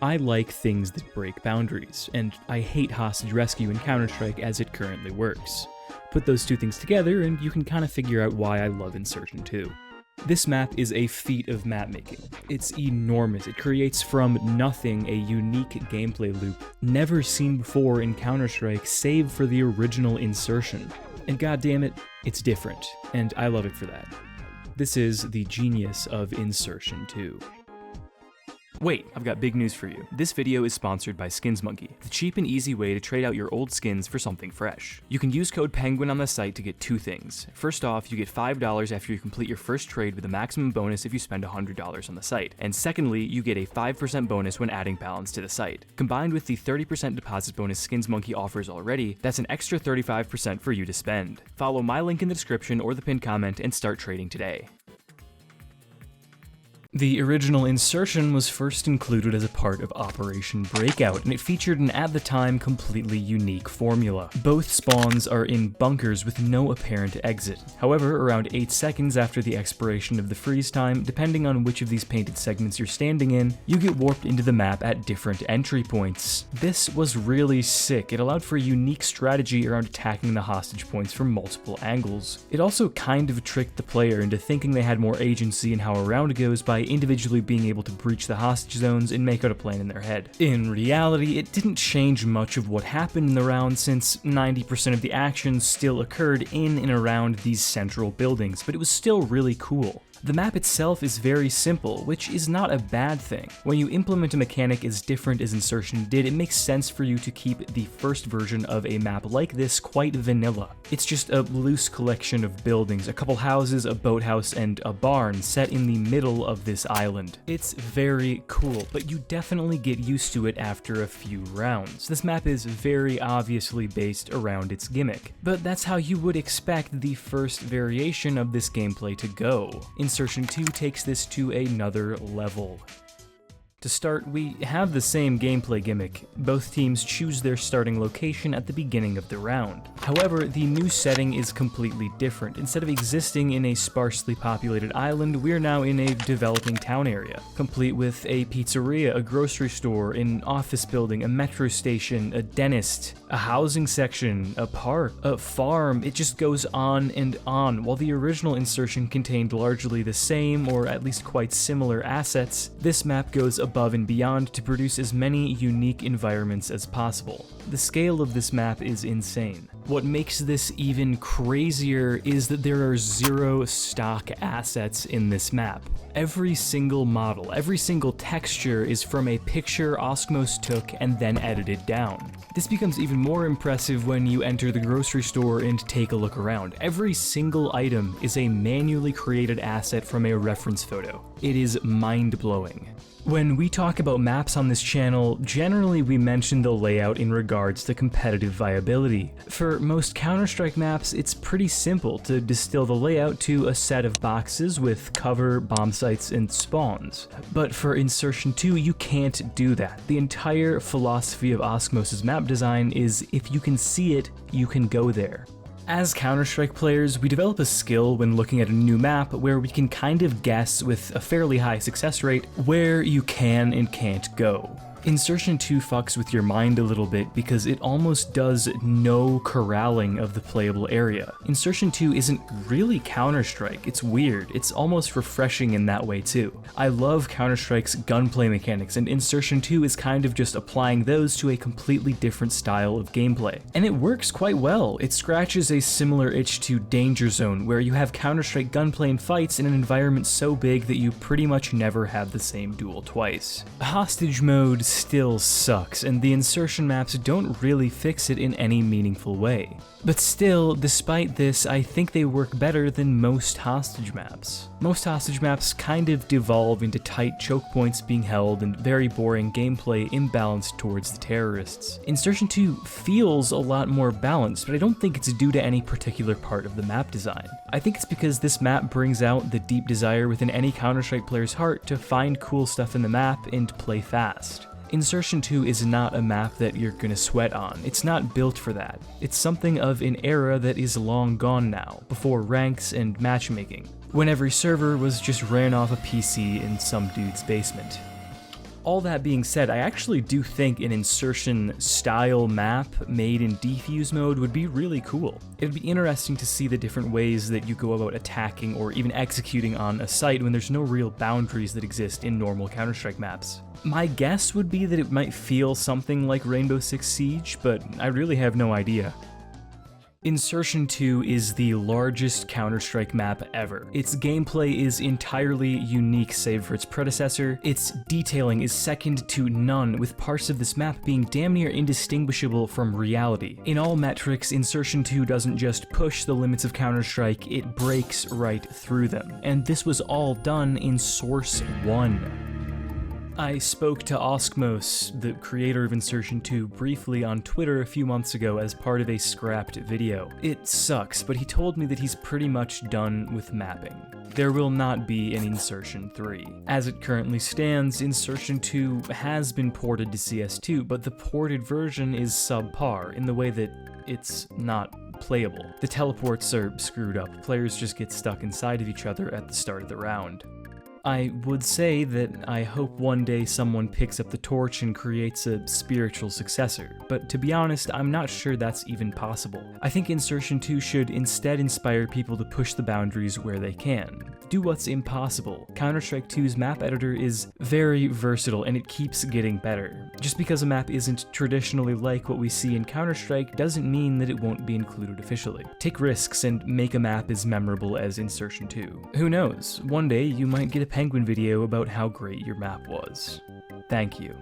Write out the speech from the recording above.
I like things that break boundaries, and I hate hostage rescue in Counter-Strike as it currently works. Put those two things together and you can kind of figure out why I love Insertion 2. This map is a feat of map making. It's enormous. It creates from nothing a unique gameplay loop never seen before in Counter-Strike save for the original Insertion. And goddammit, it's different, and I love it for that. This is the Genius of Insertion 2. Wait, I've got big news for you. This video is sponsored by SkinsMonkey, the cheap and easy way to trade out your old skins for something fresh. You can use code PENGUIN on the site to get two things. First off, you get $5 after you complete your first trade with a maximum bonus if you spend $100 on the site. And secondly, you get a 5% bonus when adding balance to the site. Combined with the 30% deposit bonus SkinsMonkey offers already, that's an extra 35% for you to spend. Follow my link in the description or the pinned comment and start trading today. The original Insertion was first included as a part of Operation Breakout, and it featured an at the time completely unique formula. Both spawns are in bunkers with no apparent exit. However, around 8 seconds after the expiration of the freeze time, depending on which of these painted segments you're standing in, you get warped into the map at different entry points. This was really sick. It allowed for a unique strategy around attacking the hostage points from multiple angles. It also kind of tricked the player into thinking they had more agency in how a round goes by individually being able to breach the hostage zones and make out a plan in their head. In reality, it didn't change much of what happened in the round since 90% of the action still occurred in and around these central buildings, but it was still really cool. The map itself is very simple, which is not a bad thing. When you implement a mechanic as different as Insertion did, it makes sense for you to keep the first version of a map like this quite vanilla. It's just a loose collection of buildings, a couple houses, a boathouse, and a barn set in the middle of this island. It's very cool, but you definitely get used to it after a few rounds. This map is very obviously based around its gimmick, but that's how you would expect the first variation of this gameplay to go. Insertion 2 takes this to another level. To start, we have the same gameplay gimmick. Both teams choose their starting location at the beginning of the round. However, the new setting is completely different. Instead of existing in a sparsely populated island, we're now in a developing town area, complete with a pizzeria, a grocery store, an office building, a metro station, a dentist, a housing section, a park, a farm. It just goes on and on. While the original Insertion contained largely the same, or at least quite similar assets, this map goes above and beyond to produce as many unique environments as possible. The scale of this map is insane. What makes this even crazier is that there are 0 stock assets in this map. Every single model, every single texture is from a picture Osmos took and then edited down. This becomes even more impressive when you enter the grocery store and take a look around. Every single item is a manually created asset from a reference photo. It is mind-blowing. When we talk about maps on this channel, generally we mention the layout in regards to competitive viability. For most Counter-Strike maps, it's pretty simple to distill the layout to a set of boxes with cover, bomb sites, and spawns. But for Insertion 2, you can't do that. The entire philosophy of Osmos's map design is if you can see it, you can go there. As Counter-Strike players, we develop a skill when looking at a new map where we can kind of guess with a fairly high success rate where you can and can't go. Insertion 2 fucks with your mind a little bit because it almost does no corralling of the playable area. Insertion 2 isn't really Counter-Strike, it's weird, it's almost refreshing in that way too. I love Counter-Strike's gunplay mechanics, and Insertion 2 is kind of just applying those to a completely different style of gameplay. And it works quite well. It scratches a similar itch to Danger Zone, where you have Counter-Strike gunplay and fights in an environment so big that you pretty much never have the same duel twice. Hostage mode still sucks, and the Insertion maps don't really fix it in any meaningful way. But still, despite this, I think they work better than most hostage maps. Most hostage maps kind of devolve into tight choke points being held and very boring gameplay imbalanced towards the terrorists. Insertion 2 feels a lot more balanced, but I don't think it's due to any particular part of the map design. I think it's because this map brings out the deep desire within any Counter-Strike player's heart to find cool stuff in the map and play fast. Insertion 2 is not a map that you're gonna sweat on. It's not built for that. It's something of an era that is long gone now, before ranks and matchmaking, when every server was just ran off a PC in some dude's basement. All that being said, I actually do think an Insertion-style map made in defuse mode would be really cool. It'd be interesting to see the different ways that you go about attacking or even executing on a site when there's no real boundaries that exist in normal Counter-Strike maps. My guess would be that it might feel something like Rainbow Six Siege, but I really have no idea. Insertion2 is the largest Counter-Strike map ever. Its gameplay is entirely unique save for its predecessor. Its detailing is second to none, with parts of this map being damn near indistinguishable from reality. In all metrics, Insertion2 doesn't just push the limits of Counter-Strike, it breaks right through them. And this was all done in Source 1. I spoke to Oskmos, the creator of Insertion2, briefly on Twitter a few months ago as part of a scrapped video. It sucks, but he told me that he's pretty much done with mapping. There will not be an Insertion 3. As it currently stands, Insertion 2 has been ported to CS2, but the ported version is subpar in the way that it's not playable. The teleports are screwed up, players just get stuck inside of each other at the start of the round. I would say that I hope one day someone picks up the torch and creates a spiritual successor, but to be honest, I'm not sure that's even possible. I think Insertion 2 should instead inspire people to push the boundaries where they can. Do what's impossible. Counter-Strike 2's map editor is very versatile and it keeps getting better. Just because a map isn't traditionally like what we see in Counter-Strike doesn't mean that it won't be included officially. Take risks and make a map as memorable as Insertion 2. Who knows, one day you might get a Penguin video about how great your map was. Thank you.